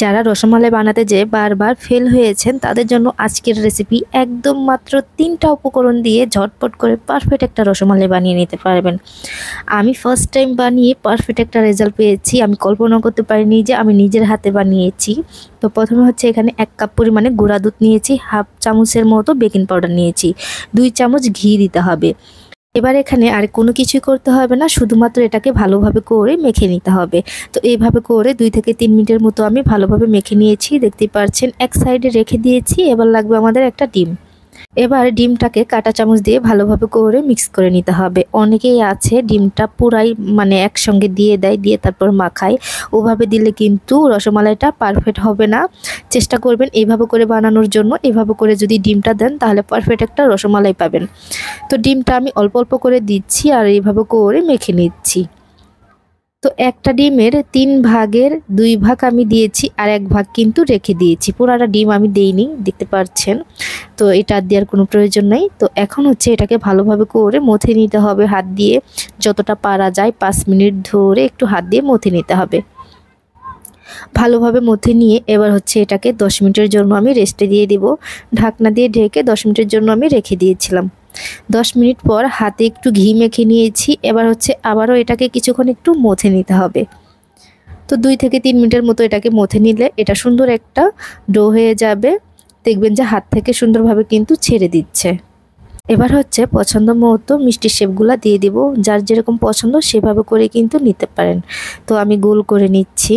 যারা রসমালাই বানাতে যেয়ে বারবার ফেল হয়েছেন তাদের জন্য আজকের রেসিপি একদম মাত্র 3টা উপকরণ দিয়ে ঝটপট করে পারফেক্ট একটা রসমালাই বানিয়ে নিতে পারবেন। আমি ফার্স্ট টাইম বানিয়ে পারফেক্ট একটা রেজাল্ট পেয়েছি। আমি কল্পনা করতে পারিনি যে আমি নিজের হাতে বানিয়েছি। তো প্রথমে হচ্ছে এখানে 1 কাপ পরিমাণে গুঁড়া দুধ নিয়েছি, হাফ চামচের মতো বেকিং পাউডার নিয়েছি, 2 চামচ ঘি দিতে হবে। এবার এখানে আর কোনো কিছুই করতে হবে না, শুধুমাত্র এটাকে ভালোভাবে করে মেখে নিতে হবে। তো এইভাবে করে 2 থেকে 3 মিনিটের মতো আমি ভালোভাবে মেখে নিয়েছি, দেখতেই পাচ্ছেন। এক সাইডে রেখে দিয়েছি। এবার লাগবে আমাদের একটা ডিম। এবার ডিমটাকে কাঁটা চামচ দিয়ে ভালোভাবে করে মিক্স করে নিতে হবে। অনেকেই আছে ডিমটা পুরাই একসঙ্গে দিয়ে দেয়, দিয়ে তারপর মাখায়। ওভাবে দিলে কিন্তু রসমালাইটা পারফেক্ট হবে না। চেষ্টা করবেন এইভাবে করে বানানোর জন্য। এভাবে করে যদি ডিমটা দেন তাহলে পারফেক্ট একটা রসমালাই পাবেন। তো ডিমটা আমি অল্প অল্প করে দিচ্ছি আর এইভাবে করে মেখে নিচ্ছি। তো একটা ডিমের 3 ভাগের 2 ভাগ আমি দিয়েছি আর 1 ভাগ কিন্তু রেখে দিয়েছি। পুরাটা ডিম আমি দেইনি, দেখতে পাচ্ছেন। তো এটা দেওয়ার কোনো প্রয়োজন নেই। তো এখন হচ্ছে এটাকে ভালোভাবে করে মথে নিতে হবে হাত দিয়ে, যতটা পারা যায় 5 মিনিট ধরে একটু হাত দিয়ে মথে নিতে হবে। ভালোভাবে মথে নিয়ে এবার হচ্ছে এটাকে 10 মিনিটের জন্য আমি রেস্টে দিয়ে দিব। ঢাকনা দিয়ে ঢেকে 10 মিনিটের জন্য আমি রেখে দিয়েছিলাম। 10 মিনিট পর হাতে একটু ঘি মেখে নিয়েছি। এবার হচ্ছে আবারও এটাকে কিছুক্ষণ একটু মথে নিতে হবে। তো 2 থেকে 3 মিনিটের মতো এটাকে মথে নিলে এটা সুন্দর একটা ডো হয়ে যাবে। দেখবেন যে হাত থেকে সুন্দরভাবে কিন্তু ছেড়ে দিচ্ছে। এবার হচ্ছে পছন্দ মতো মিষ্টির শেপগুলো দিয়ে দিব। যার যেরকম পছন্দ সেভাবে করে কিন্তু নিতে পারেন। তো আমি গোল করে নিচ্ছি।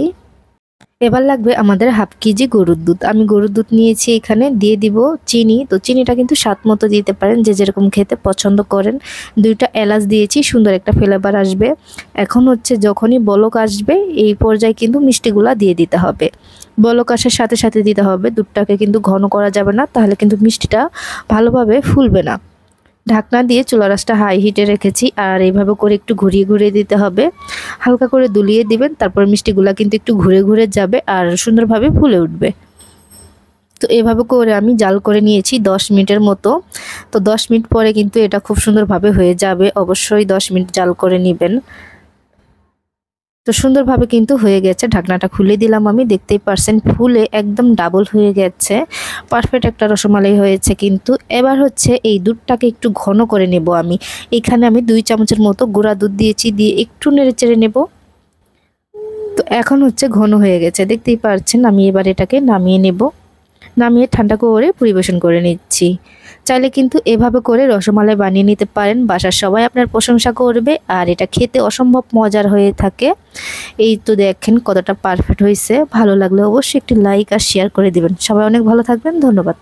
এবার লাগবে আমাদের হাফ কেজি গরুর দুধ। আমি গরুর দুধ নিয়েছি, এখানে দিয়ে দিব চিনি। তো চিনিটা কিন্তু স্বাদ মতো দিতে পারেন, যে যেরকম খেতে পছন্দ করেন। 2টা এলাচ দিয়েছি, সুন্দর একটা ফ্লেভার আসবে। এখন হচ্ছে যখনই বলক আসবে এই পর্যায়ে কিন্তু মিষ্টিগুলা দিয়ে দিতে হবে। বলক আসার সাথে সাথে দিতে হবে। দুধটাকে কিন্তু ঘন করা যাবে না, তাহলে কিন্তু মিষ্টিটা ভালোভাবে ফুলবে না। ঢাকনা দিয়ে চুলার আঁচটা হাই হিটে রেখেছি আর এইভাবে করে একটু ঘুরিয়ে ঘুরিয়ে দিতে হবে। হালকা করে দুলিয়ে দিবেন, তারপর মিষ্টিগুলা কিন্তু একটু ঘুরে ঘুরে যাবে আর সুন্দরভাবে ফুলে উঠবে। তো এভাবে করে আমি জাল করে নিয়েছি 10 মিনিটের মতো। তো 10 মিনিট পরে কিন্তু এটা খুব সুন্দরভাবে হয়ে যাবে। অবশ্যই 10 মিনিট জাল করে নেবেন। তো সুন্দরভাবে কিন্তু হয়ে গেছে। ঢাকনাটা খুলে দিলাম আমি, দেখতেই পারছেন ফুলে একদম ডাবল হয়ে গেছে। পারফেক্ট একটা রসমালাই হয়েছে কিন্তু। এবার হচ্ছে এই দুধটাকে একটু ঘন করে নেব আমি। এখানে আমি 2 চামচের মতো গুঁড়া দুধ দিয়েছি, দিয়ে একটু নেড়ে চেড়ে নেব। তো এখন হচ্ছে ঘন হয়ে গেছে, দেখতেই পারছেন। আমি এবার এটাকে নামিয়ে নেব। নামিয়ে ঠান্ডা করে পরিবেশন করে নিচ্ছি। চাইলে কিন্তু এভাবে করে রসমালাই বানিয়ে নিতে পারেন। বাসার সবাই আপনার প্রশংসা করবে আর এটা খেতে অসম্ভব মজার হয়ে থাকে। এই তো দেখেন কতটা পারফেক্ট হয়েছে। ভালো লাগলে অবশ্যই একটি লাইক আর শেয়ার করে দিবেন। সবাই অনেক ভালো থাকবেন। ধন্যবাদ।